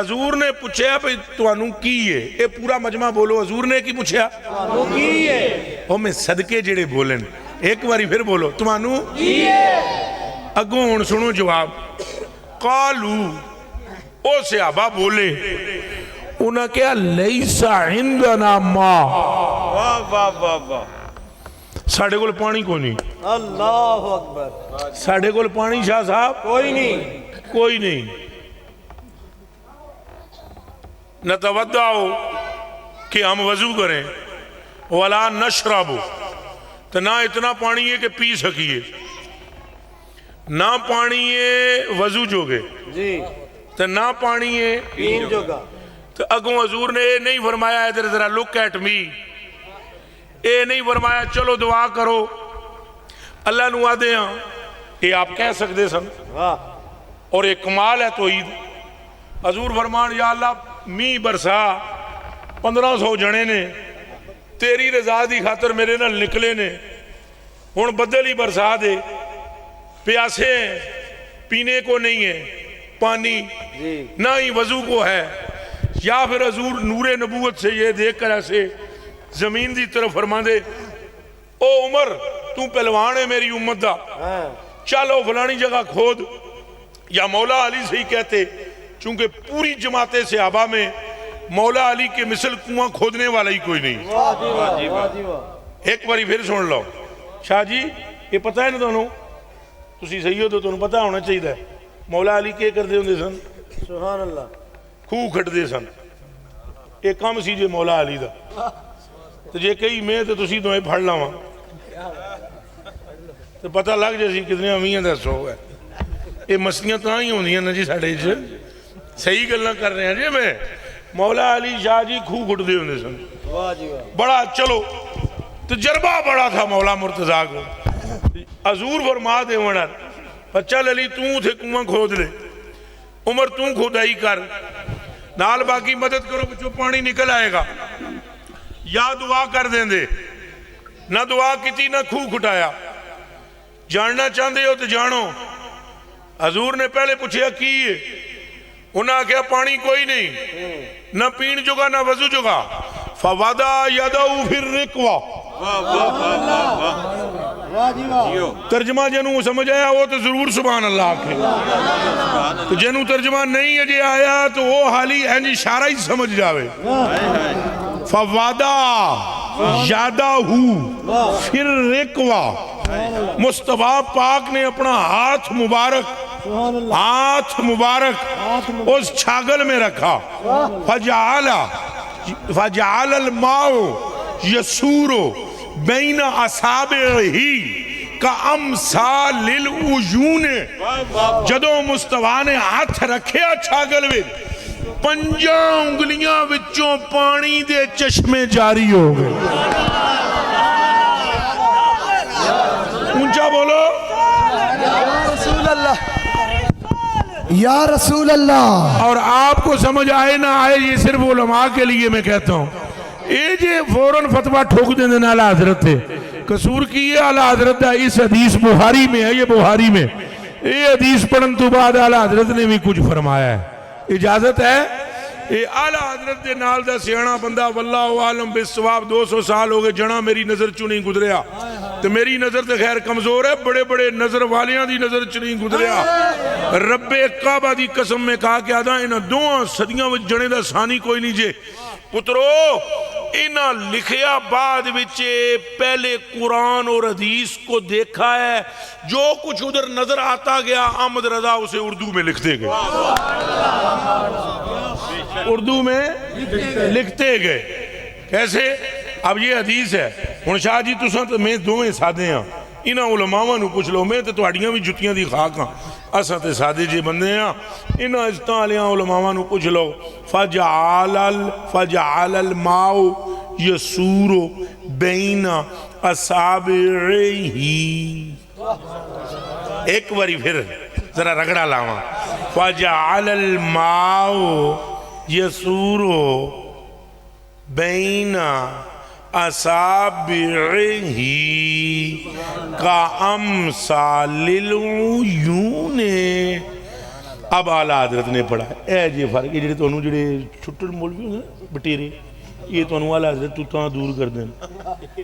حضور نے پوچھا بھئی توانوں کی ہے، اے پورا مجمع بولو حضور نے کی پوچھا توانوں کی ہے، او میں صدقے جڑے بولن ایک باری پھر بولو توانوں کی ہے۔ اگوں ہن سنو جواب، قالو او صحابہ بولے انہاں کہا لیسا عندنا ما، واہ واہ واہ واہ، ساڑھے کول پانی کو نہیں، اللہ اکبر، ساڑھے کول پانی شاہ صاحب کوئی نہیں، کوئی نہیں، نتودعو کہ ہم وضو کریں ولا نشربو تو نہ اتنا پانی ہے کہ پی سکیے، نہ پانی ہے وضو جو گے جی تو نہ پانی ہے پین جگہ، تو اگوں حضور نے اے نہیں فرمایا ادھر ذرا لک ایٹ می، اے نہیں فرمایا چلو دعا کرو اللہ نو آدے ہاں، یہ آپ کہہ سکتے سن واہ، اور ایک کمال ہے توحید۔ حضور فرمان یا اللہ می برسا 1500 جنے نے تیری رضا دی خاطر میرے نال نکلے نے، ہن بدل ہی برسا دے، پیاسے ہیں پینے کو نہیں ہے پانی، جی نہ ہی وضو کو ہے، یا پھر حضور نور نبوت سے یہ دیکھ کر ایسے زمین دی طرف فرما دے او عمر تو پہلوان ہے میری امت دا، ہاں چلو فلانی جگہ کھود، یا مولا علی سے ہی کہتے چونکہ پوری جماعت صحابہ میں مولا علی کے مثل کنواں کھودنے والا ہی کوئی نہیں۔ واہ جی واہ، واہ جی واہ، ایک باری پھر سن لو شاہ جی یہ پتہ ہے نا تانوں، تسی صحیح ہو تو تانوں پتہ ہونا چاہیے مولا علی کے کردے ہوندے سن، سبحان اللہ، خوہ کھٹدے سن، ایک کام سی جے مولا علی دا، تو جے کئی میں تو تسی دوئے پھڑ لاواں تو پتہ لگ جیسی کتنے امیاں دا سو ہے، یہ مسئلیاں تاں ہی ہوندیاں نا جی ساڑھے جو صحیح گلنا کر رہے ہیں جی میں، مولا علی شاہ جی خوہ کھٹدے ہوندے سن، واہ جی واہ، بڑا چلو تجربہ بڑا تھا مولا مرتضیٰ کو، حضور فرما دے ونر بچہ للی تو تھے کنواں کھود لے، عمر تو کھودائی کر، نال باقی مدد کرو بچو پانی نکل آئے گا، یا دعا کر دیں دے، نہ دعا کیتی نہ خوہ کھٹایا، جاننا چاہتے ہو تو جانو، حضور نے پہلے پوچھا کی انہاں کہا پانی کوئی نہیں، نہ پین جگہ نہ وضو جگہ، فوادہ یدعو پھر رکوا، واہ جی واہ، ترجمہ جنوں سمجھ آیا وہ تو ضرور سبحان اللہ کے، تو جنوں ترجمہ نہیں ہے جے آیا تو وہ حالی ہیں جی اشارہ ہی سمجھ جاوے، فوادہ یدعو پھر رکوا، مصطفیٰ پاک نے اپنا ہاتھ مبارک ہاتھ مبارک اس چھاگل میں رکھا، فجعل الماء یسور بین اصابعہ کامثال العیون، جدوں مصطفیٰ نے ہاتھ رکھیا چھاگل میں 5 انگلیاں وچوں پانی دے چشمے جاری ہو گئے، اونچا بولو رسول اللہ، یا رسول اللہ، اور آپ کو سمجھ آئے نہ آئے یہ صرف علماء کے لیے میں کہتا ہوں، اے جے فوراً فتوہ ٹھوک دیں دینا اعلیٰ حضرت ہے، قصور کی یہ اعلیٰ حضرت ہے، اس حدیث بخاری میں ہے، یہ بخاری میں یہ حدیث پڑھن تو بعد اعلیٰ حضرت نے بھی کچھ فرمایا ہے، اجازت ہے، اے اعلیٰ حضرت دے نال دا سیانا بندہ واللہ عالم بالصواب 200 سال ہو گئے جنا میری نظر چوں نہیں گزریا، تو میری نظر تو خیر کمزور ہے، بڑے بڑے نظر والیاں دی نظر چوں نہیں گزریا، رب کعبہ دی قسم میں کہا کہ آدھا انہاں دوہاں صدیاں وچ جنے دا ثانی کوئی نہیں جے، پترو انہاں لکھیا بعد وچے پہلے قرآن اور حدیث کو دیکھا ہے، جو کچھ ادھر نظر آتا گیا احمد رضا اسے اردو میں لکھتے گئے، اردو میں لکھتے گئے، کیسے؟ اب یہ حدیث ہے، ہن شاہ جی تساں تو میں دوویں سادے ہیں، انہاں علماء نو پوچھ لو، میں تے تہاڈیاں بھی جتیاں دی خاک ہاں، اساں تے سادے جے بندے ہیں، انہاں عزتاں والیاں علماء نو پوچھ لو، فجعل الماء یسور بین اصابعہ، ایک باری پھر ذرا رگڑا لاواں، فجعل الماء یسور بین اصابعہ کامثال العیون، اب آلہ حضرت نے پڑھا اے جی فرق یہ جڑے تانوں جڑے چھٹڑ مولوی ہوندے نا بٹیرے یہ تانوں آلہ حضرت تو تاں دور کر دین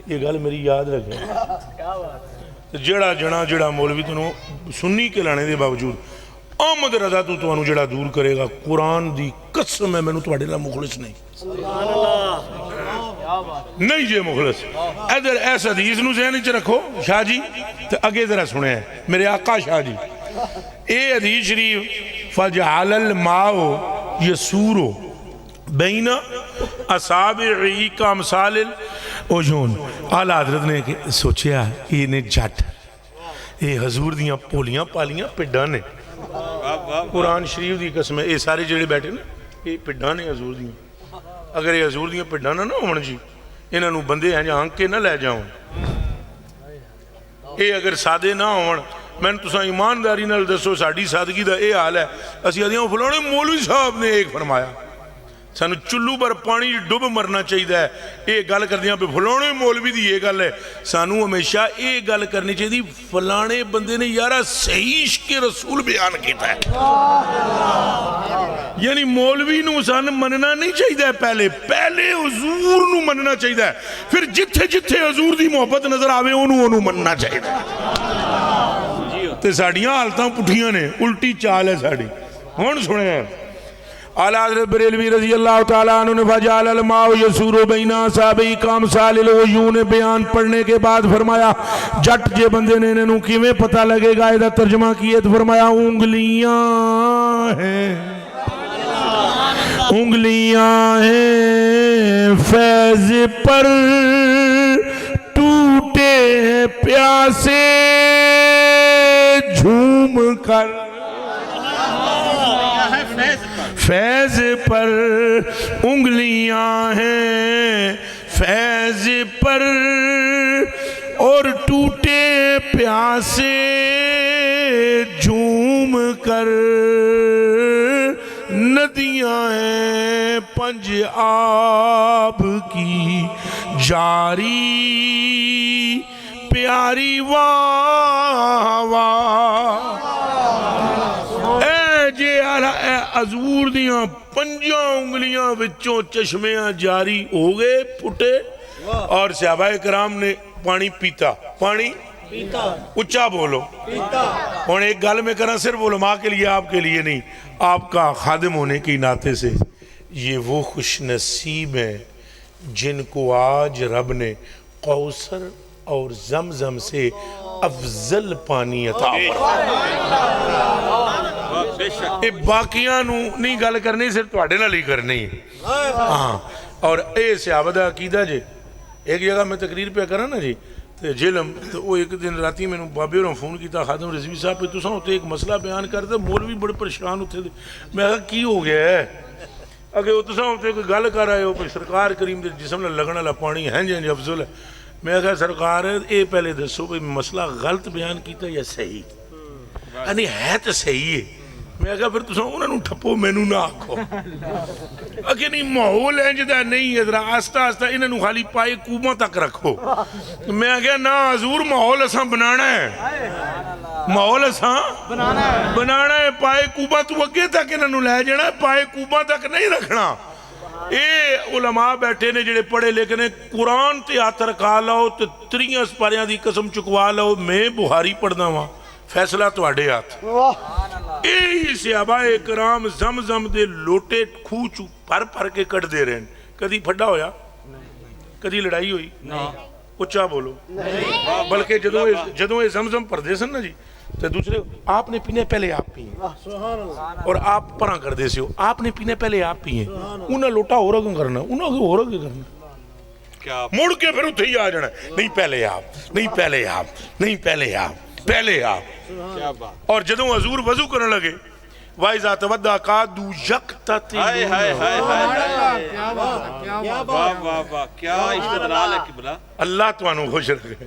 یہ گل میری یاد رکھیں جڑا جنا جڑا مولوی تانوں سنی کے لانے دے باوجود احمد رضا تو تانوں جڑا دور کرے گا قرآن دی قسم ہے مینوں تواڈے نال مخلص نہیں نہیں جے مخلص ادھر ایس حدیث نو ذہن وچ رکھو شاہ جی تے اگے ذرا سنیا میرے آقا شاہ جی اے حدیث شریف فجعل الماء یسور بین اصابعی کا امثال العیون اعلی حضرت نے سوچیا یہ نے جٹ یہ حضور دیاں پولیاں پالیاں پڈاں نے قرآن شریف دی قسم ہے یہ سارے جڑے بیٹھے نا یہ پڈاں نے حضور دیاں اگر یہ حضور دیاں پڈاں نہ ہون جی انہاں نوں بندے ہیں آنکھ کے نہ لے جاؤں اے اگر سادے نہ ہون میں نے تساں ایمانداری نال دسو ساڈی سادگی دا اے حال ہے اسی آدھیاں فلانے مولوی صاحب نے ایک فرمایا سانو چلو پر پانی ڈب مرنا چاہیے ہے یہ گل کردیاں پہ فلانے مولوی دی یہ گل ہے سانو ہمیشہ یہ گل کرنی چاہیے فلانے بندے نے یارا صحیح عشق رسول بیان کیتا ہے یعنی مولوی نو سان مننا نہیں چاہیے پہلے حضور نو مننا چاہیے پھر جتھے جتھے حضور دی محبت نظر آوے انہوں مننا چاہیے تے ساڑیاں حالتاں پٹھیاں نے الٹی چال ہے ساڑی ہون سنے ہیں اعلیٰ حضرت بریلوی رضی اللہ تعالیٰ عنہ نے فجعل الماء یسور بین اصابعی کا امثال العیون بیان پڑھنے کے بعد فرمایا جٹ جے بندے نے انہوں کیویں پتہ لگے گا ادھا ترجمہ کیے تو فرمایا انگلیاں ہیں فیض پر ٹوٹے پیاسے جھوم کر فیض پر انگلیاں ہیں فیض پر اور ٹوٹے پیاسے جھوم کر ندیاں ہیں پنج آب کی جاری پیاری واہ واہ حضور دیاں پنجاں انگلیاں وچوں چشمیاں جاری ہو گئے پھٹے اور صحابہ کرام نے پانی پیتا پانی اچھا بولو اور ایک گل میں کرنا صرف علماء کے لیے آپ کے لیے نہیں آپ کا خادم ہونے کی ناطے سے یہ وہ خوش نصیب ہیں جن کو آج رب نے کوثر اور زمزم سے افضل پانی عطا اے باقیاں نو نہیں گل کرنی صرف تواڈے نال ہی کرنی ہاں اور اے صحابہ دا عقیدہ جی ایک جگہ میں تقریر پہ کرا نا جی جلم تو وہ ایک دن راتی میں بابے اور فون کیتا خادم رضوی صاحب پہ تساں ہوتے ایک مسئلہ بیان کرتے مولوی بڑے پریشان ہوتے تھے میں کہا کی ہو گیا ہے اگر وہ تساں ہوتے کوئی گل کر رہے ہو کوئی سرکار کریم دے جسم نال لگن والا پانی ہے جی افضل ہے میں کہا سرکار اے پہلے دسو کہ مسئلہ غلط بیان کیتا یا صحیح یعنی ہے تو صحیح ہے میں کہا پھر تساں انہوں نے ٹھپو مینوں نہ آکھو اگر نہیں ماحول ہے جدا نہیں ادھر آستہ آستہ انہوں نے خالی پائے کوباں تک رکھو میں کہا نا حضور ماحول اساں بنانا ہے ماحول اساں بنانا ہے پائے کوباں تو اگے تک انہوں نے لے جانا ہے پائے کوباں تک نہیں رکھنا اے علماء بیٹھے نے جڑے پڑھے لیکن قرآن تے ہاتھ رکھا لاؤ تے 30 سپاریاں دی قسم چکوا لاؤ میں بخاری پڑھنا ہوا فیصلہ تواڈے ہاتھ اے صحابہ کرام زمزم دے لوٹے کھو چو پر کے کٹ دے رہے ہیں کدی پھڈا ہویا کدی لڑائی ہوئی اچھا بولو بلکہ جدوں یہ زمزم پردے سن نا جی تو دوسرے آپ نے پینے پہلے آپ پیئیں اور آپ پران کر دے سے ہو آپ نے پینے پہلے آپ پیئیں انہاں لوٹا ہو رہا کرنا انہاں ہو رہا کرنا مڑ کے پھر اتھے ہی آ جانا نہیں پہلے آپ نہیں پہلے آپ نہیں پہلے آپ پہلے آپ اور جدوں حضور وضو کرنے لگے وَإِذَا تَوَدَّا قَادُوا يَقْتَتِلُونَ کیا استدلال ہے قبلہ اللہ تو انہوں خوش رکھے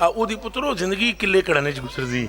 ਉਹਦੀ ਪੁੱਤਰੋ ਜ਼ਿੰਦਗੀ ਕਿੱਲੇ ਕੜਾਨੇ ਚ ਗੁਜ਼ਰਦੀ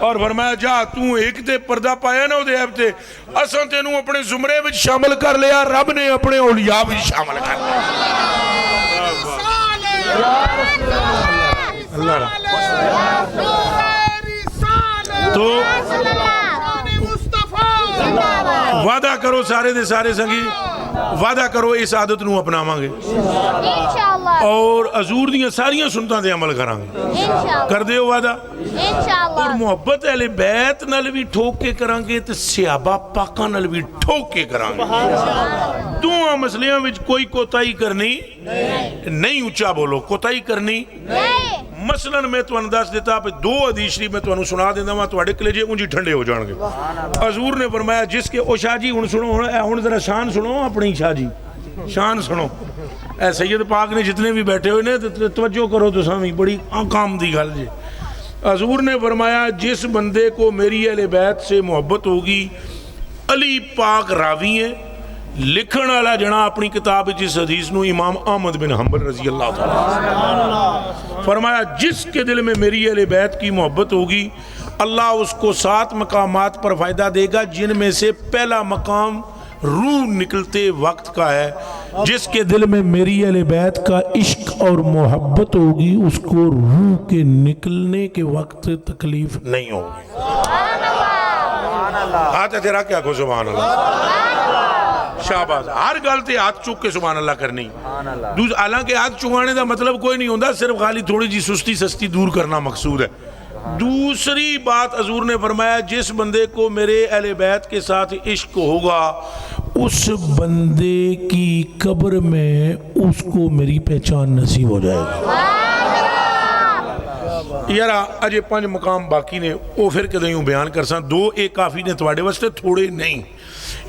اور فرمایا جا تو ایک تے پردہ پایا نا دے عیب تے اساں تینوں اپنے زمرے وچ شامل کر لیا رب نے اپنے اولیاء وچ شامل کر لیا اللہ تو وعدہ کرو سارے دے سارے سنگی وعدہ کرو اس عادت نو اپناواں گے انشاءاللہ اور حضور دیاں ساریاں سنتاں تے عمل کراں گے انشاءاللہ کر دیو وعدہ انشاءاللہ اور محبت اہل بیت نال بھی ٹھوک کے کران گے تے صحابہ پاکاں نال بھی ٹھوک کے کران گے دوواں مسئلیاں وچ کوئی کوتاہی کرنی نہیں اونچا بولو کوتاہی کرنی نہیں مثلا میں تو انداز دیتا پہ دو حدیث شریف میں تو سنا دینا وہاں تو کلیجے اونجی ٹھنڈے ہو جان گے حضور نے فرمایا جس کے او شاہ جی ہن سنو ہن ذرا شان سنو اپنی شاہ جی شان سنو اے سید پاک نے جتنے بھی بیٹھے ہوئے نے توجہ کرو تو سامیں بڑی کام دی گل جی حضور نے فرمایا جس بندے کو میری اہل بیت سے محبت ہوگی علی پاک راوی ہیں لکھن والا جنا اپنی کتاب جس حدیث نو امام احمد بن حنبل رضی اللہ تعالی فرمایا جس کے دل میں میری اہل بیت کی محبت ہوگی اللہ اس کو 7 مقامات پر فائدہ دے گا جن میں سے پہلا مقام روح نکلتے وقت کا ہے جس کے دل میں میری اہل بیت کا عشق اور محبت ہوگی اس کو روح کے نکلنے کے وقت تکلیف نہیں ہوگی ہاتھ ہے تیرا کیا کو سبحان اللہ شاباز ہر گل تے ہاتھ چک کے سبحان اللہ کرنی حالانکہ ہاتھ چکانے دا مطلب کوئی نہیں ہوتا صرف خالی تھوڑی جی سستی سستی دور کرنا مقصود ہے دوسری بات حضور نے فرمایا جس بندے کو میرے اہل بیت کے ساتھ عشق ہوگا اس بندے کی قبر میں اس کو میری پہچان نصیب ہو جائے گی یارا اجے 5 مقام باقی نے وہ پھر کدے یوں بیان کر ساں 2 ایک کافی نے تواڈے واسطے تھوڑے نہیں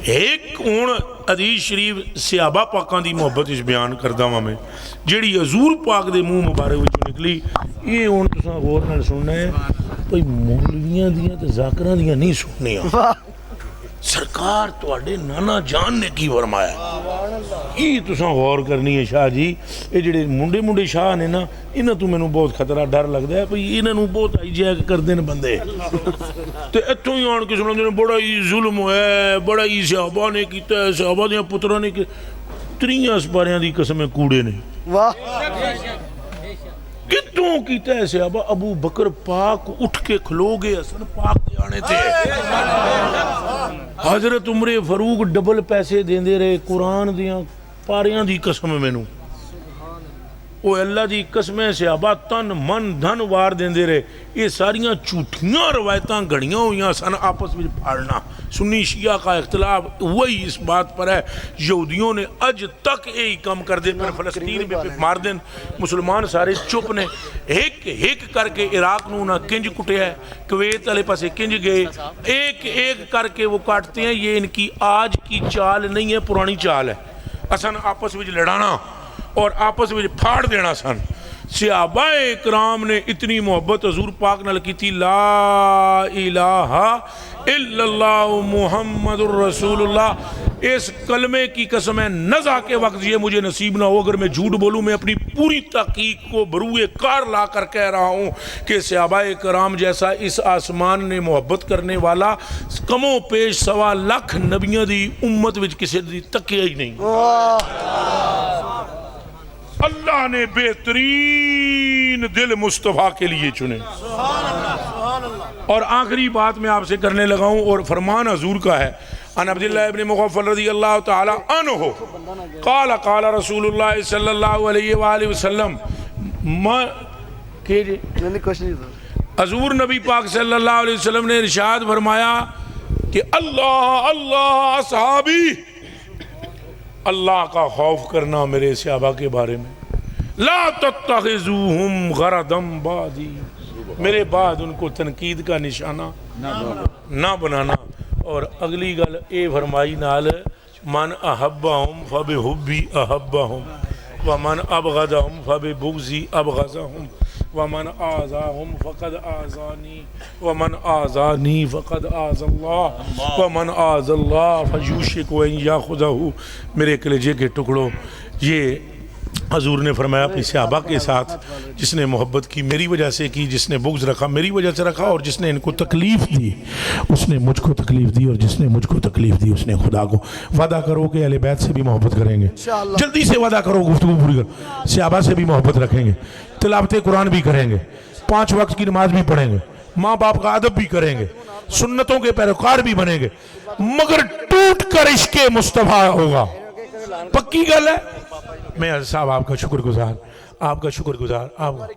ایک ہون حدیث شریف صحابہ پاکاں دی محبت اس بیان کردہ ہوں میں جیڑی حضور پاک دے منہ مبارک وچوں نکلی یہ ہون تساں غور نال سننا ہے بھئی مولویاں دیاں تے ذاکراں دیاں نہیں سننیاں سرکار تواڈے نانا جان نے کی فرمایا یہ تساں غور کرنی ہے شاہ جی یہ جڑے منڈے شاہ نے نا انہاں تو مینوں بہت خطرہ ڈر لگدا ہے بھئی انہاں نوں بہت آئی جیک کردے نے بندے تے ایتھوں ہی آن کے سناندے نے بڑا ہی ظلم ہے بڑا ہی صحابہ نے کیتا ہے صحابہ دیاں پتراں نے 3 اسپاریاں دی قسمیں کوڑے نے واہ کتوں کیتا ہے صحابہ ابو بکر پاک اٹھ کے کھلو گے حسن پاک دے آنے تھے حضرت عمر فاروق ڈبل پیسے دیندے رہے قرآن دیاں پاریاں دی قسم مینوں او اللہ دی قسمیں صحابہ تن من دھن وار دیندے رہے یہ ساریاں جھوٹیاں روایتاں گھڑیاں ہوئیاں سن آپس میں پھاڑنا سنی شیعہ کا اختلاف وہی اس بات پر ہے یہودیوں نے اج تک یہی کم کر دیں پر فلسطین میں مار دیں مسلمان سارے چپ نے ایک کر کے عراق نو نہ کنج کٹیا ہے کویت والے پاسے کنج گئے ایک کر کے وہ کاٹتے ہیں یہ ان کی آج کی چال نہیں ہے پرانی چال ہے اسن آپس میں لڑانا اور آپس میں پھاڑ دینا سن صحابہ اکرام نے اتنی محبت حضور پاک نال کی تھی لا الہ الا اللہ محمد الرسول اللہ اس کلمے کی قسم ہے نزا کے وقت یہ مجھے نصیب نہ ہو اگر میں جھوٹ بولوں میں اپنی پوری تحقیق کو بروئے کار لا کر کہہ رہا ہوں کہ صحابہ کرام جیسا اس آسمان نے محبت کرنے والا کم و پیش 1.25 لاکھ نبیوں دی امت وچ کسی دی تکیا ہی نہیں اللہ نے بہترین دل مصطفیٰ کے لیے چنے اور آخری بات میں آپ سے کرنے لگا ہوں اور فرمان حضور کا ہے ان عبداللہ ابن مغفل رضی اللہ تعالی عنہ قال رسول اللہ صلی اللہ علیہ وآلہ وسلم حضور نبی پاک صلی اللہ علیہ وسلم نے ارشاد فرمایا کہ اللہ اصحابی اللہ کا خوف کرنا میرے صحابہ کے بارے میں لا تتخذوہم غردم بعدی میرے بعد ان کو تنقید کا نشانہ نہ بنانا اور اگلی گل اے فرمائی نال من احبہم فبحبی احبہم ومن ابغضہم فببغضی ابغضہم ومن آذاہم فقد آذانی ومن آذانی فقد آذ اللہ ومن آذ اللہ فیوشک ان یاخذہ میرے کلیجے کے ٹکڑوں یہ حضور نے فرمایا اپنی صحابہ کے ساتھ جس نے محبت کی میری وجہ سے کی، جس نے بغض رکھا میری وجہ سے رکھا، اور جس نے ان کو تکلیف دی اس نے مجھ کو تکلیف دی، اور جس نے مجھ کو تکلیف دی اس نے خدا کو۔ وعدہ کرو کہ اہل بیت سے بھی محبت کریں گے، جلدی سے وعدہ کرو، گفتگو پوری کرو، صحابہ سے بھی محبت رکھیں گے، تلاوت قرآن بھی کریں گے، 5 وقت کی نماز بھی پڑھیں گے، ماں باپ کا ادب بھی کریں گے، سنتوں کے پیروکار بھی بنیں گے، مگر ٹوٹ کر عشق مصطفیٰ ہوگا۔ پکی گل ہے۔ میں صاحب آپ کا شکر گزار، آپ کا شکر گزار، آپ